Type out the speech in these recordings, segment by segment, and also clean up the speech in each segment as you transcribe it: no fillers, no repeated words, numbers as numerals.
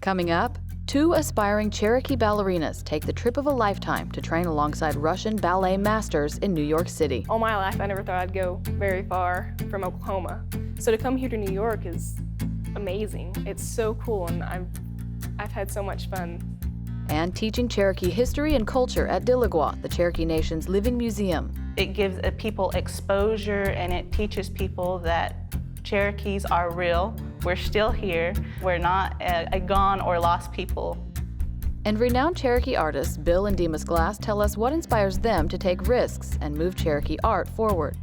Coming up, two aspiring Cherokee ballerinas take the trip of a lifetime to train alongside Russian ballet masters in New York City. All my life, I never thought I'd go very far from Oklahoma. So to come here to New York is amazing. It's so cool, and I've had so much fun. And teaching Cherokee history and culture at Diligwa, the Cherokee Nation's living museum. It gives people exposure, and it teaches people that Cherokees are real. We're still here. We're not a gone or lost people. And renowned Cherokee artists Bill and Dimas tell us what inspires them to take risks and move Cherokee art forward.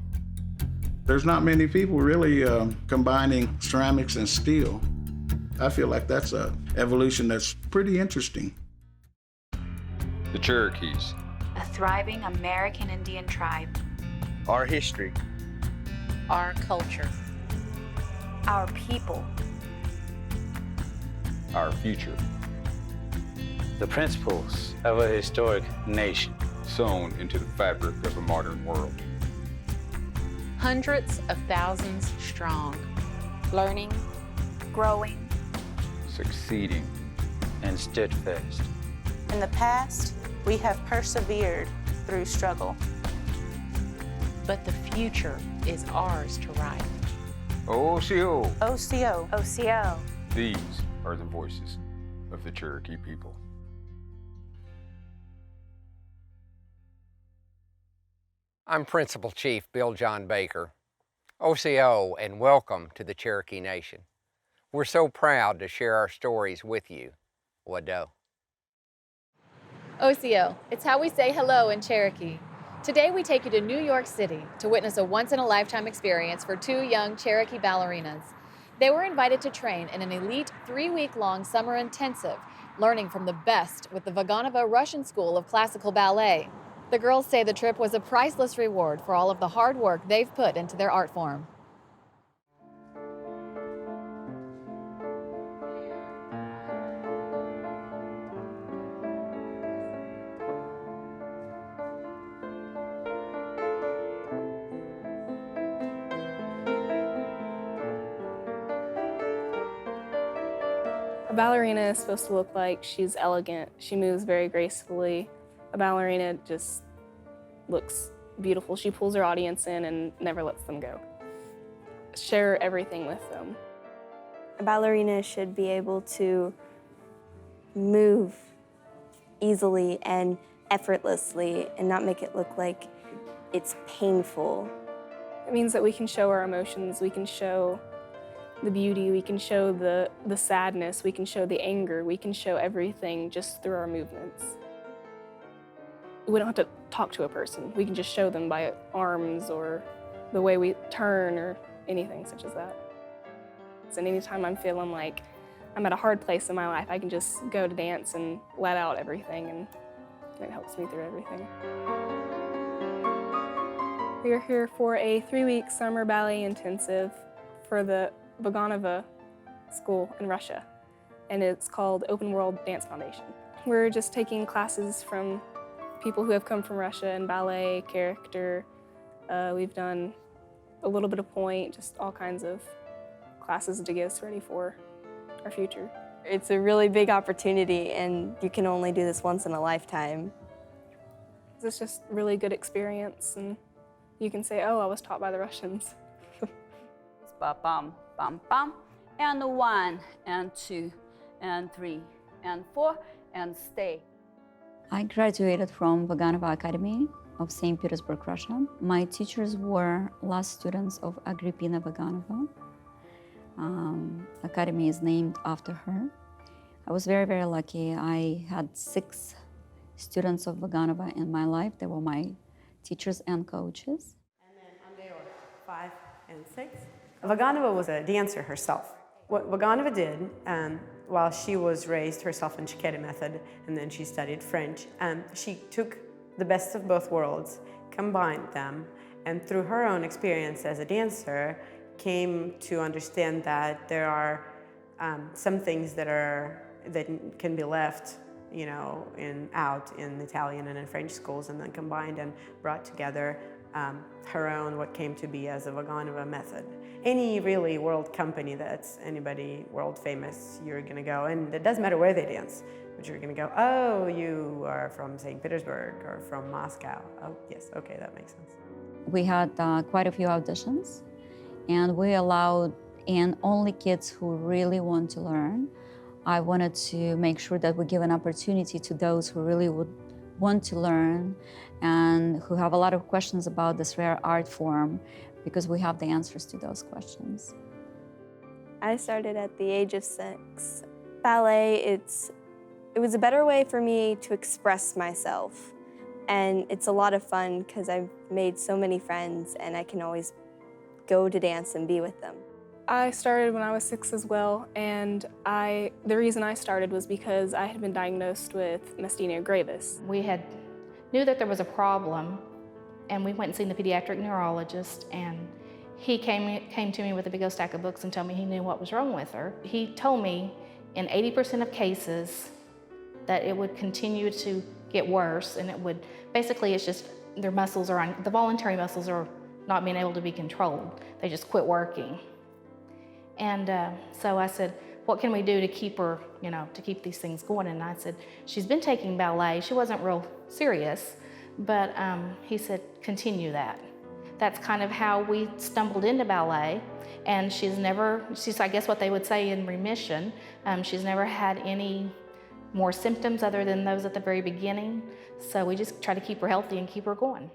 There's not many people really combining ceramics and steel. I feel like that's an evolution that's pretty interesting. The Cherokees. A thriving American Indian tribe. Our history. Our culture. Our people. Our future. The principles of a historic nation. Sewn into the fabric of a modern world. Hundreds of thousands strong. Learning. Growing. Succeeding. And steadfast. In the past, we have persevered through struggle. But the future is ours to write. Osiyo. Osiyo. Osiyo. These are the voices of the Cherokee people. I'm Principal Chief Bill John Baker. Osiyo, and welcome to the Cherokee Nation. We're so proud to share our stories with you. Wado. Osiyo, it's how we say hello in Cherokee. Today we take you to New York City to witness a once-in-a-lifetime experience for two young Cherokee ballerinas. They were invited to train in an elite 3-week-long summer intensive, learning from the best with the Vaganova Russian School of Classical Ballet. The girls say the trip was a priceless reward for all of the hard work they've put into their art form. A ballerina is supposed to look like she's elegant. She moves very gracefully. A ballerina just looks beautiful. She pulls her audience in and never lets them go. Share everything with them. A ballerina should be able to move easily and effortlessly and not make it look like it's painful. It means that we can show our emotions, we can show the beauty, we can show the sadness, we can show the anger, we can show everything just through our movements. We don't have to talk to a person. We can just show them by arms or the way we turn or anything such as that. And anytime I'm feeling like I'm at a hard place in my life, I can just go to dance and let out everything, and it helps me through everything. We are here for a 3-week summer ballet intensive for the Vaganova school in Russia, and it's called Open World Dance Foundation. We're just taking classes from people who have come from Russia in ballet, character. We've done a little bit of point, just all kinds of classes to get us ready for our future. It's a really big opportunity, and you can only do this once in a lifetime. It's just a really good experience, and you can say, oh, I was taught by the Russians. Bum, bum, bum, and 1, and 2, and 3, and 4, and stay. I graduated from Vaganova Academy of St. Petersburg, Russia. My teachers were last students of Agrippina Vaganova. Academy is named after her. I was very, very lucky. I had 6 students of Vaganova in my life. They were my teachers and coaches. And then on day 5 and 6, Vaganova was a dancer herself. What Vaganova did, while she was raised herself in Cherokee method, and then she studied French, she took the best of both worlds, combined them, and through her own experience as a dancer, came to understand that there are some things that can be left, out in Italian and in French schools, and then combined and brought together her own, what came to be as a Vaganova method. Any really world company that's anybody world famous, you're gonna go, and it doesn't matter where they dance, but you're gonna go, oh, you are from St. Petersburg or from Moscow. Oh, yes, okay, that makes sense. We had quite a few auditions, and we allowed in only kids who really want to learn. I wanted to make sure that we give an opportunity to those who really would want to learn and who have a lot of questions about this rare art form, because we have the answers to those questions. I started at the age of 6. Ballet, it was a better way for me to express myself. And it's a lot of fun because I've made so many friends and I can always go to dance and be with them. I started when I was 6 as well, and the reason I started was because I had been diagnosed with myasthenia gravis. We knew that there was a problem, and we went and seen the pediatric neurologist, and he came to me with a big old stack of books and told me he knew what was wrong with her. He told me in 80% of cases that it would continue to get worse, and basically it's just the voluntary muscles are not being able to be controlled. They just quit working. And so I said, what can we do to keep her, to keep these things going? And I said, she's been taking ballet. She wasn't real serious, but he said, continue that. That's kind of how we stumbled into ballet. And she's, I guess what they would say, in remission. She's never had any more symptoms other than those at the very beginning. So we just try to keep her healthy and keep her going.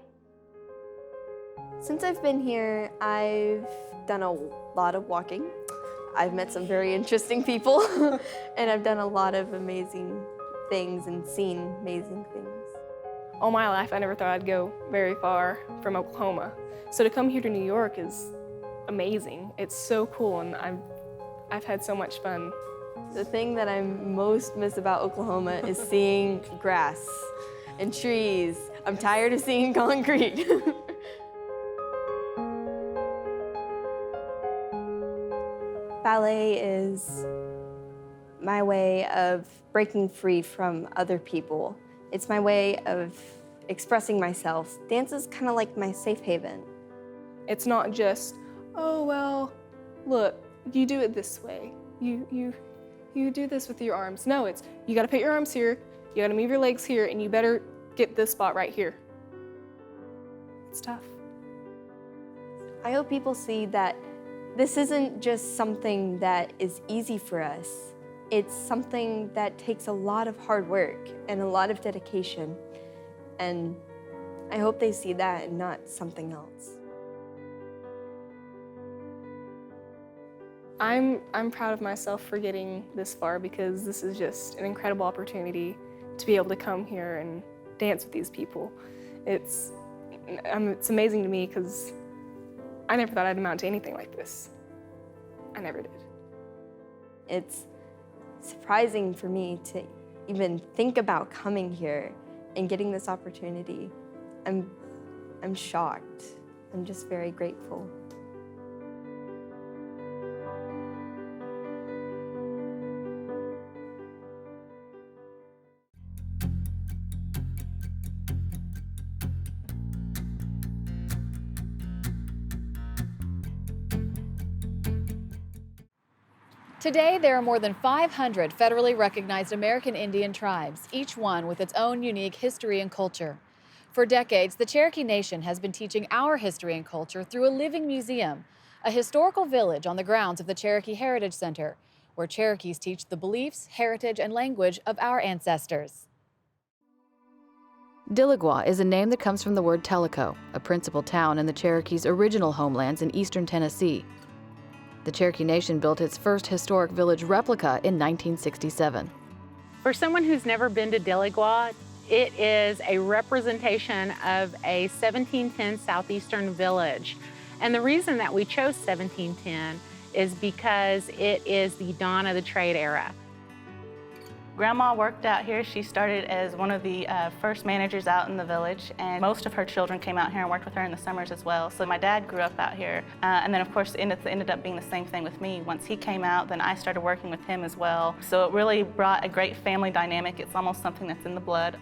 Since I've been here, I've done a lot of walking. I've met some very interesting people, and I've done a lot of amazing things and seen amazing things. All my life, I never thought I'd go very far from Oklahoma. So to come here to New York is amazing. It's so cool, and I've had so much fun. The thing that I most miss about Oklahoma is seeing grass and trees. I'm tired of seeing concrete. Ballet is my way of breaking free from other people. It's my way of expressing myself. Dance is kind of like my safe haven. It's not just, oh, well, look, you do it this way. You do this with your arms. No, it's, you gotta put your arms here, you gotta move your legs here, and you better get this spot right here. It's tough. I hope people see that this isn't just something that is easy for us. It's something that takes a lot of hard work and a lot of dedication. And I hope they see that and not something else. I'm proud of myself for getting this far, because this is just an incredible opportunity to be able to come here and dance with these people. It's amazing to me because I never thought I'd amount to anything like this. I never did. It's surprising for me to even think about coming here and getting this opportunity. I'm shocked. I'm just very grateful. Today, there are more than 500 federally recognized American Indian tribes, each one with its own unique history and culture. For decades, the Cherokee Nation has been teaching our history and culture through a living museum, a historical village on the grounds of the Cherokee Heritage Center, where Cherokees teach the beliefs, heritage, and language of our ancestors. Diligwa is a name that comes from the word Tellico, a principal town in the Cherokees' original homelands in eastern Tennessee. The Cherokee Nation built its first historic village replica in 1967. For someone who's never been to Diligwa, it is a representation of a 1710 southeastern village. And the reason that we chose 1710 is because it is the dawn of the trade era. Grandma worked out here. She started as one of the first managers out in the village, and most of her children came out here and worked with her in the summers as well. So my dad grew up out here, and then of course it ended up being the same thing with me. Once he came out, then I started working with him as well. So it really brought a great family dynamic. It's almost something that's in the blood.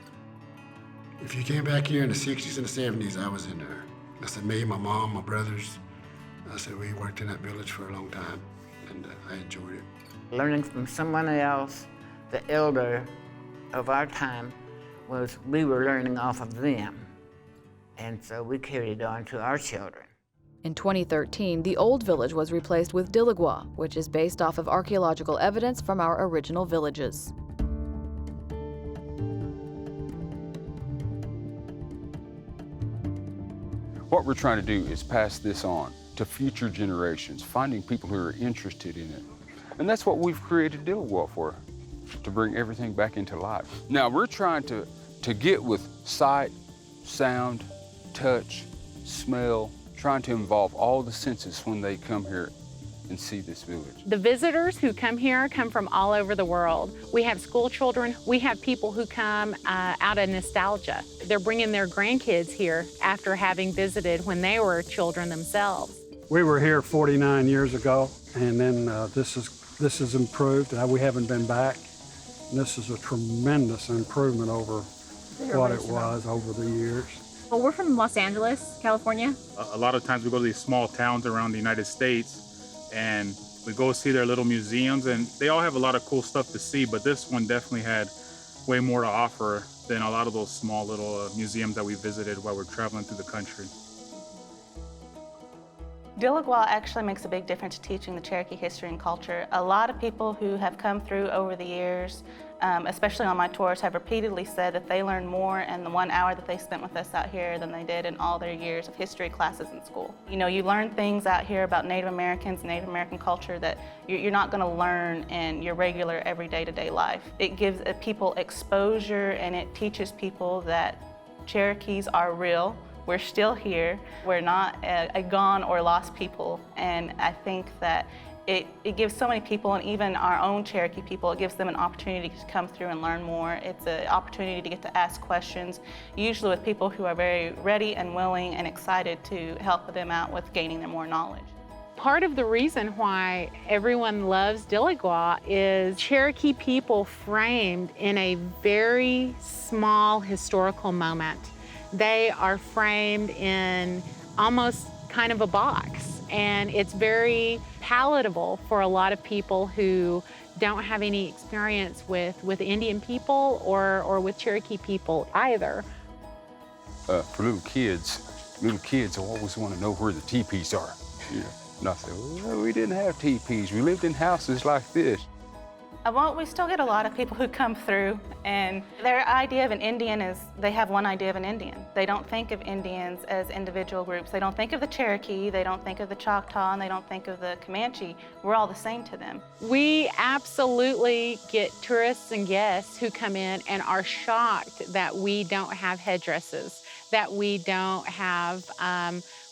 If you came back here in the 60s and the 70s, I was in there. I said, me, my mom, my brothers, I said, we worked in that village for a long time, and I enjoyed it. Learning from someone else, the elder of our time, was we were learning off of them. And so we carried it on to our children. In 2013, the old village was replaced with Diligwa, which is based off of archaeological evidence from our original villages. What we're trying to do is pass this on to future generations, finding people who are interested in it. And that's what we've created Diligwa for, to bring everything back into life. Now we're trying to get with sight, sound, touch, smell, trying to involve all the senses when they come here and see this village. The visitors who come here come from all over the world. We have school children, we have people who come out of nostalgia. They're bringing their grandkids here after having visited when they were children themselves. We were here 49 years ago, and then this is improved. We haven't been back. And this is a tremendous improvement over what it was over the years. Well, we're from Los Angeles, California. A lot of times we go to these small towns around the United States and we go see their little museums, and they all have a lot of cool stuff to see, but this one definitely had way more to offer than a lot of those small little museums that we visited while we're traveling through the country. Diligwa actually makes a big difference teaching the Cherokee history and culture. A lot of people who have come through over the years, especially on my tours, have repeatedly said that they learned more in the 1 hour that they spent with us out here than they did in all their years of history classes in school. You know, you learn things out here about Native Americans, Native American culture that you're not going to learn in your regular everyday to-day life. It gives people exposure, and it teaches people that Cherokees are real. We're still here. We're not a gone or lost people. And I think that it gives so many people, and even our own Cherokee people, it gives them an opportunity to come through and learn more. It's an opportunity to get to ask questions, usually with people who are very ready and willing and excited to help them out with gaining them more knowledge. Part of the reason why everyone loves Diligwa is Cherokee people framed in a very small historical moment. They are framed in almost kind of a box, and it's very palatable for a lot of people who don't have any experience with Indian people or with Cherokee people either. For little kids always want to know where the teepees are. Yeah. And I said, well, we didn't have teepees. We lived in houses like this. Well, we still get a lot of people who come through, and their idea of an Indian is they have one idea of an Indian. They don't think of Indians as individual groups. They don't think of the Cherokee, they don't think of the Choctaw, and they don't think of the Comanche. We're all the same to them. We absolutely get tourists and guests who come in and are shocked that we don't have headdresses, that we don't have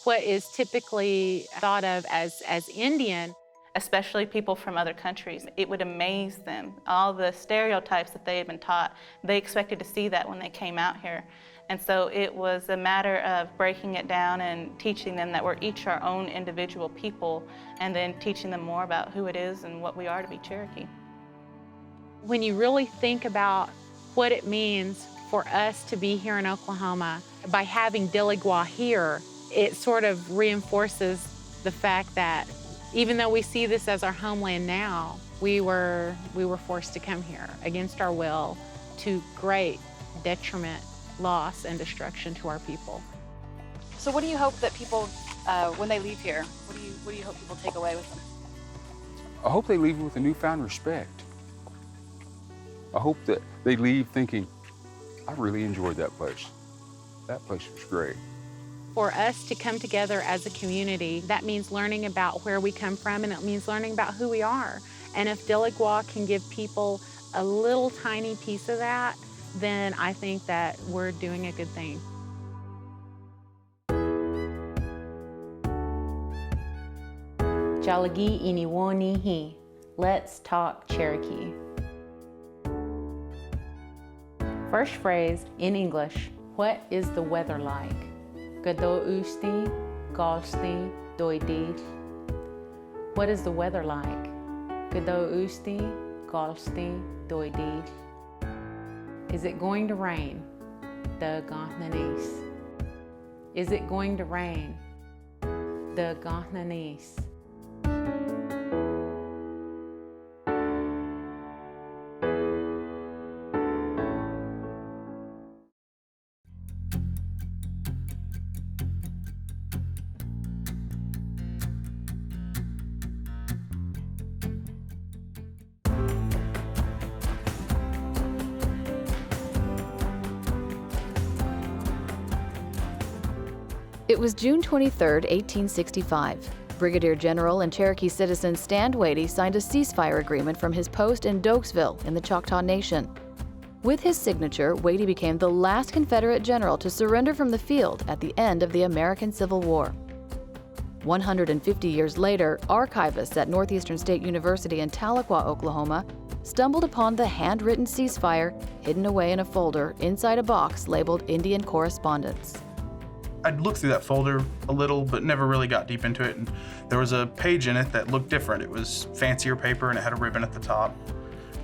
what is typically thought of as Indian. Especially people from other countries. It would amaze them. All the stereotypes that they had been taught, they expected to see that when they came out here. And so it was a matter of breaking it down and teaching them that we're each our own individual people, and then teaching them more about who it is and what we are to be Cherokee. When you really think about what it means for us to be here in Oklahoma, by having Diligwa here, it sort of reinforces the fact that even though we see this as our homeland now, we were forced to come here against our will, to great detriment, loss, and destruction to our people. So what do you hope that people, when they leave here, what do you hope people take away with them? I hope they leave with a newfound respect. I hope that they leave thinking, I really enjoyed that place. That place was great. For us to come together as a community, that means learning about where we come from, and it means learning about who we are. And if Diligwa can give people a little tiny piece of that, then I think that we're doing a good thing. Jalagi iniwonihi. Let's talk Cherokee. First phrase in English, what is the weather like? Gado usti, galsti, doidi. What is the weather like? Gado usti, galsti, doidi. Is it going to rain? The Gothnanis. Is it going to rain? The Gahnanis. It was June 23, 1865. Brigadier General and Cherokee citizen Stand Watie signed a ceasefire agreement from his post in Dokesville in the Choctaw Nation. With his signature, Watie became the last Confederate general to surrender from the field at the end of the American Civil War. 150 years later, archivists at Northeastern State University in Tahlequah, Oklahoma, stumbled upon the handwritten ceasefire hidden away in a folder inside a box labeled Indian Correspondence. I'd looked through that folder a little, but never really got deep into it. And there was a page in it that looked different. It was fancier paper and it had a ribbon at the top.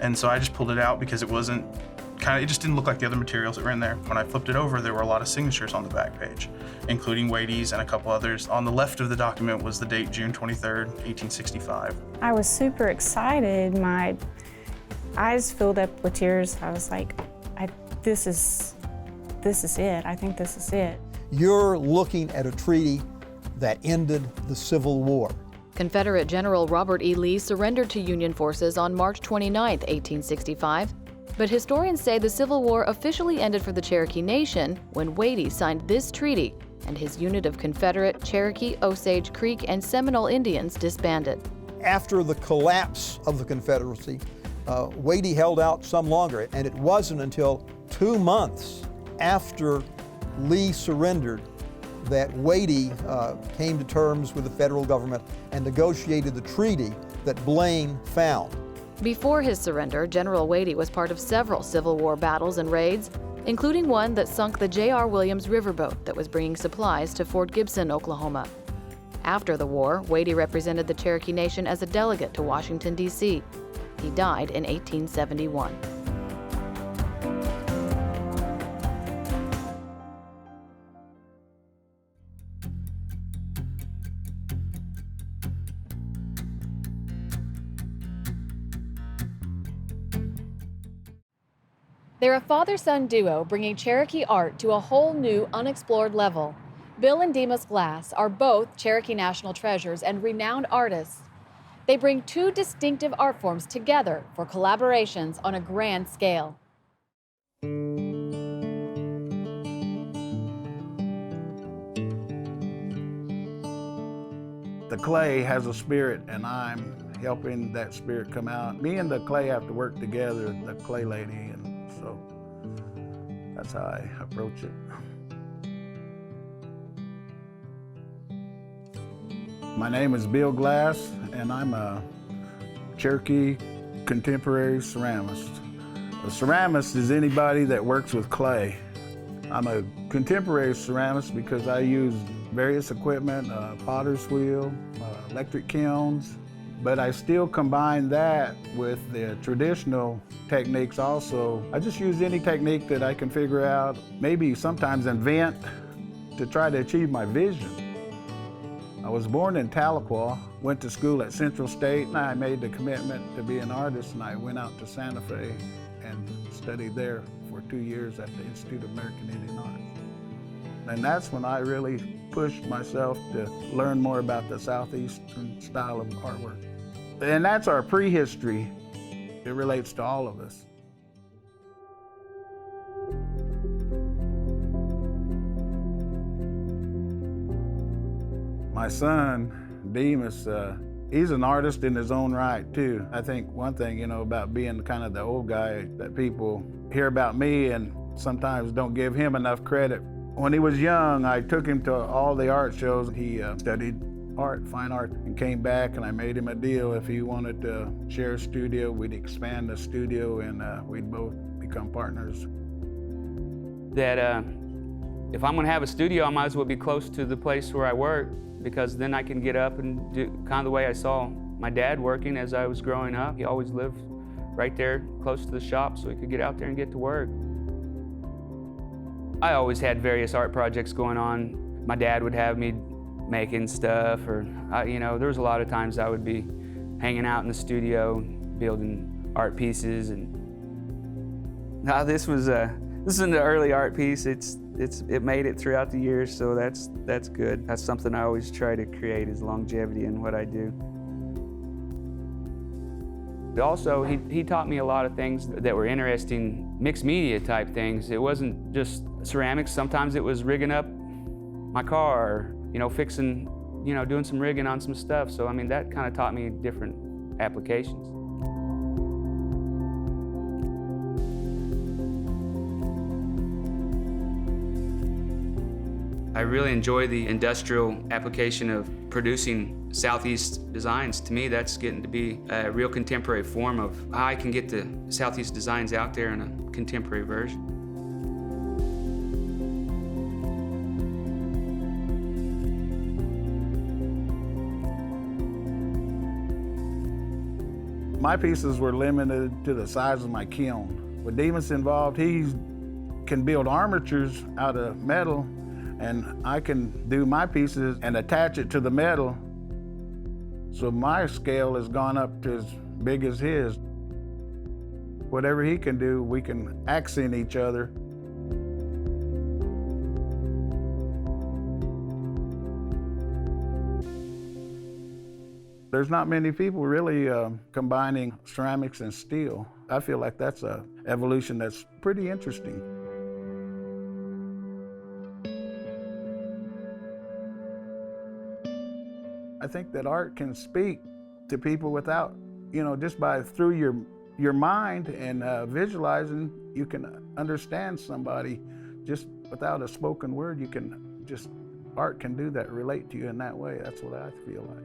And so I just pulled it out because it just didn't look like the other materials that were in there. When I flipped it over, there were a lot of signatures on the back page, including Watie's and a couple others. On the left of the document was the date June 23rd, 1865. I was super excited. My eyes filled up with tears. I was like, this is it. I think this is it. You're looking at a treaty that ended the Civil War. Confederate General Robert E. Lee surrendered to Union forces on March 29, 1865, but historians say the Civil War officially ended for the Cherokee Nation when Watie signed this treaty and his unit of Confederate, Cherokee, Osage, Creek, and Seminole Indians disbanded. After the collapse of the Confederacy, Watie held out some longer, and it wasn't until 2 months after Lee surrendered that Watie came to terms with the federal government and negotiated the treaty that Blaine found. Before his surrender, General Watie was part of several Civil War battles and raids, including one that sunk the J.R. Williams riverboat that was bringing supplies to Fort Gibson, Oklahoma. After the war, Watie represented the Cherokee Nation as a delegate to Washington, D.C. He died in 1871. They're a father-son duo bringing Cherokee art to a whole new, unexplored level. Bill and Dimas Glass are both Cherokee National Treasures and renowned artists. They bring two distinctive art forms together for collaborations on a grand scale. The clay has a spirit, and I'm helping that spirit come out. Me and the clay have to work together, the clay lady, and so that's how I approach it. My name is Bill Glass, and I'm a Cherokee contemporary ceramist. A ceramist is anybody that works with clay. I'm a contemporary ceramist because I use various equipment, potter's wheel, electric kilns, but I still combine that with the traditional techniques also. I just use any technique that I can figure out, maybe sometimes invent to try to achieve my vision. I was born in Tahlequah, went to school at Central State, and I made the commitment to be an artist, and I went out to Santa Fe and studied there for 2 years at the Institute of American Indian Arts. And that's when I really pushed myself to learn more about the Southeastern style of artwork. And that's our prehistory. It relates to all of us. My son, Dimas, he's an artist in his own right too. I think one thing, about being kind of the old guy, that people hear about me and sometimes don't give him enough credit. When he was young, I took him to all the art shows. He studied art, fine art, and came back, and I made him a deal. If he wanted to share a studio, we'd expand the studio, and we'd both become partners. That if I'm gonna have a studio, I might as well be close to the place where I work, because then I can get up and do kind of the way I saw my dad working as I was growing up. He always lived right there close to the shop so he could get out there and get to work. I always had various art projects going on. my dad would have me making stuff, or you know, there was a lot of times I would be hanging out in the studio building art pieces. And this is an early art piece. It made it throughout the years, so that's good. That's something I always try to create, is longevity in what I do. Also, he taught me a lot of things that were interesting, mixed media type things. It wasn't just ceramics. Sometimes it was rigging up my car, you know, fixing, you know, doing some rigging on some stuff. So, I mean, that kind of taught me different applications. I really enjoy the industrial application of producing Southeast designs. To me, that's getting to be a real contemporary form of how I can get the Southeast designs out there in a contemporary version. My pieces were limited to the size of my kiln. With Dimas involved, he can build armatures out of metal, and I can do my pieces and attach it to the metal. So my scale has gone up to as big as his. Whatever he can do, we can accent each other. There's not many people really combining ceramics and steel. I feel like that's an evolution that's pretty interesting. I think that art can speak to people without, you know, just by through your mind and visualizing, you can understand somebody just without a spoken word. Art can do that, relate to you in that way. That's what I feel like.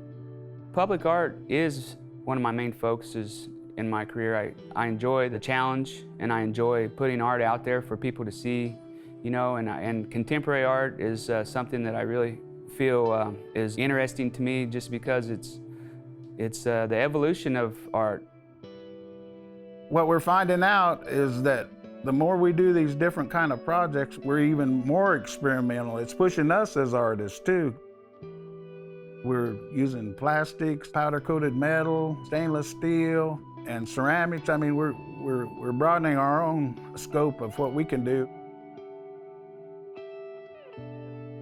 Public art is one of my main focuses in my career. I enjoy the challenge, and I enjoy putting art out there for people to see, you know, and contemporary art is something that I really feel is interesting to me, just because it's the evolution of art. What we're finding out is that the more we do these different kind of projects, we're even more experimental. It's pushing us as artists too. We're using plastics, powder-coated metal, stainless steel, and ceramics. I mean, we're broadening our own scope of what we can do.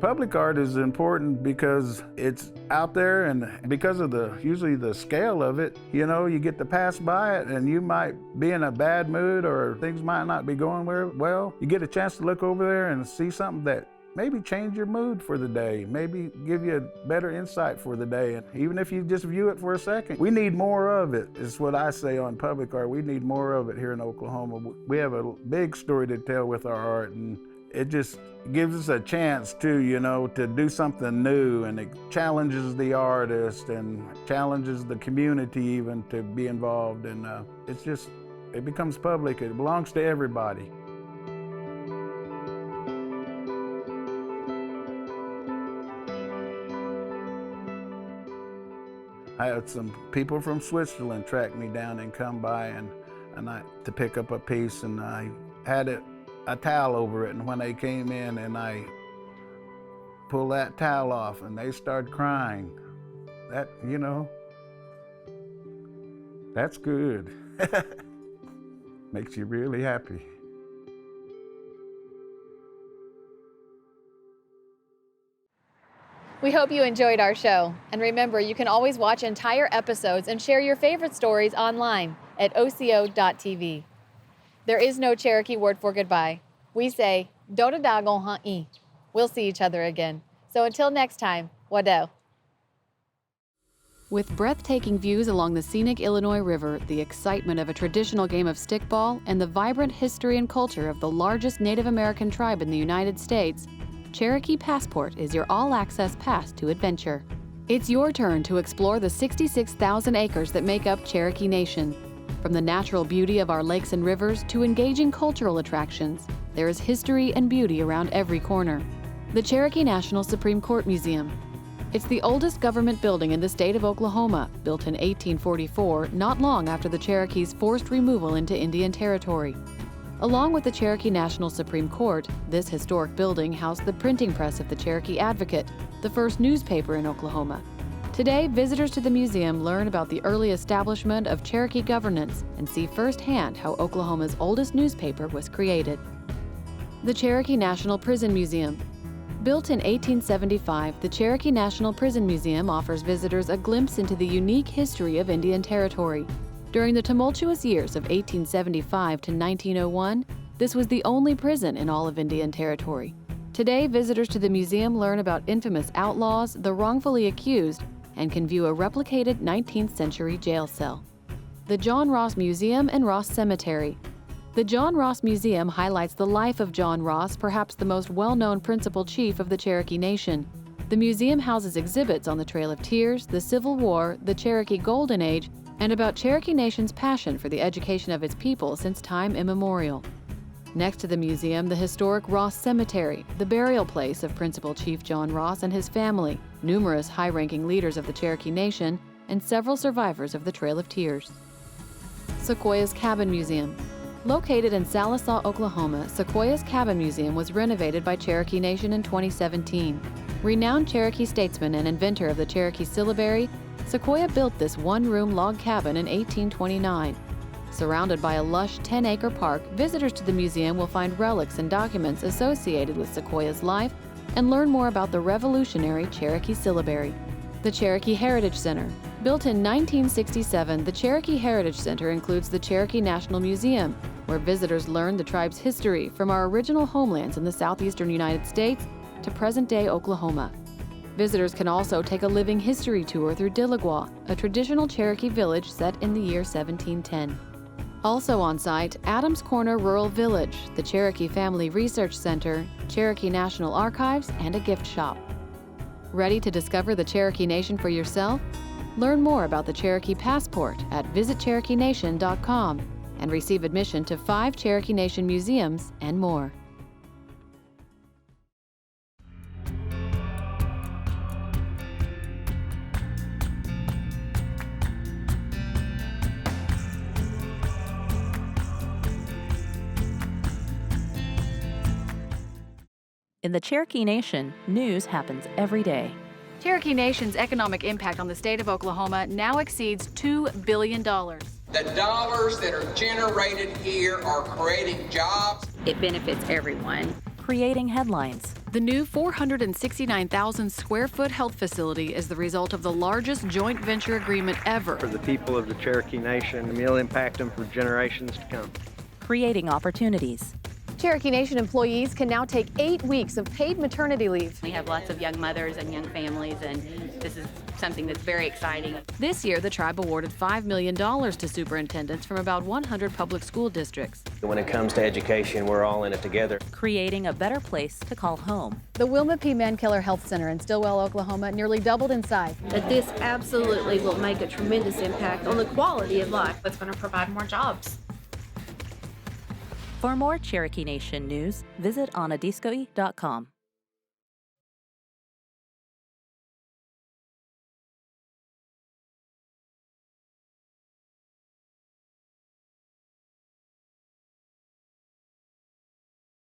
Public art is important because it's out there, and because of usually the scale of it, you know, you get to pass by it and you might be in a bad mood or things might not be going well. You get a chance to look over there and see something that maybe change your mood for the day, maybe give you a better insight for the day. And even if you just view it for a second, we need more of it, is what I say on public art. We need more of it here in Oklahoma. We have a big story to tell with our art, and it just gives us a chance to, you know, to do something new, and it challenges the artist and challenges the community even to be involved. And it becomes public. It belongs to everybody. I had some people from Switzerland track me down and come by and to pick up a piece, and I had a towel over it, and when they came in and I pulled that towel off and they started crying, that, you know, that's good. Makes you really happy. We hope you enjoyed our show. And remember, you can always watch entire episodes and share your favorite stories online at Osio.tv. There is no Cherokee word for goodbye. We say, Dodadagon ha'i. We'll see each other again. So until next time, wado. With breathtaking views along the scenic Illinois River, the excitement of a traditional game of stickball, and the vibrant history and culture of the largest Native American tribe in the United States, Cherokee Passport is your all-access pass to adventure. It's your turn to explore the 66,000 acres that make up Cherokee Nation. From the natural beauty of our lakes and rivers to engaging cultural attractions, there is history and beauty around every corner. The Cherokee National Supreme Court Museum. It's the oldest government building in the state of Oklahoma, built in 1844, not long after the Cherokees' forced removal into Indian Territory. Along with the Cherokee National Supreme Court, this historic building housed the printing press of the Cherokee Advocate, the first newspaper in Oklahoma. Today, visitors to the museum learn about the early establishment of Cherokee governance and see firsthand how Oklahoma's oldest newspaper was created. The Cherokee National Prison Museum. Built in 1875, the Cherokee National Prison Museum offers visitors a glimpse into the unique history of Indian Territory. During the tumultuous years of 1875 to 1901, this was the only prison in all of Indian Territory. Today, visitors to the museum learn about infamous outlaws, the wrongfully accused, and can view a replicated 19th century jail cell. The John Ross Museum and Ross Cemetery. The John Ross Museum highlights the life of John Ross, perhaps the most well-known principal chief of the Cherokee Nation. The museum houses exhibits on the Trail of Tears, the Civil War, the Cherokee Golden Age, and about Cherokee Nation's passion for the education of its people since time immemorial. Next to the museum, the historic Ross Cemetery, the burial place of Principal Chief John Ross and his family, numerous high-ranking leaders of the Cherokee Nation, and several survivors of the Trail of Tears. Sequoia's Cabin Museum. Located in Sallisaw, Oklahoma, Sequoia's Cabin Museum was renovated by Cherokee Nation in 2017. Renowned Cherokee statesman and inventor of the Cherokee syllabary, Sequoia built this one-room log cabin in 1829. Surrounded by a lush 10-acre park, visitors to the museum will find relics and documents associated with Sequoia's life and learn more about the revolutionary Cherokee syllabary. The Cherokee Heritage Center. Built in 1967, the Cherokee Heritage Center includes the Cherokee National Museum, where visitors learn the tribe's history from our original homelands in the southeastern United States to present-day Oklahoma. Visitors can also take a living history tour through Diligwa, a traditional Cherokee village set in the year 1710. Also on site, Adams Corner Rural Village, the Cherokee Family Research Center, Cherokee National Archives, and a gift shop. Ready to discover the Cherokee Nation for yourself? Learn more about the Cherokee Passport at visitcherokeenation.com and receive admission to 5 Cherokee Nation museums and more. In the Cherokee Nation, news happens every day. Cherokee Nation's economic impact on the state of Oklahoma now exceeds $2 billion. The dollars that are generated here are creating jobs. It benefits everyone. Creating headlines. The new 469,000 square foot health facility is the result of the largest joint venture agreement ever. For the people of the Cherokee Nation, and will impact them for generations to come. Creating opportunities. Cherokee Nation employees can now take 8 weeks of paid maternity leave. We have lots of young mothers and young families, and this is something that's very exciting. This year, the tribe awarded $5 million to superintendents from about 100 public school districts. When it comes to education, we're all in it together. Creating a better place to call home. The Wilma P. Mankiller Health Center in Stillwell, Oklahoma, nearly doubled in size. That this absolutely will make a tremendous impact on the quality of life. It's going to provide more jobs. For more Cherokee Nation news, visit onadiskoe.com.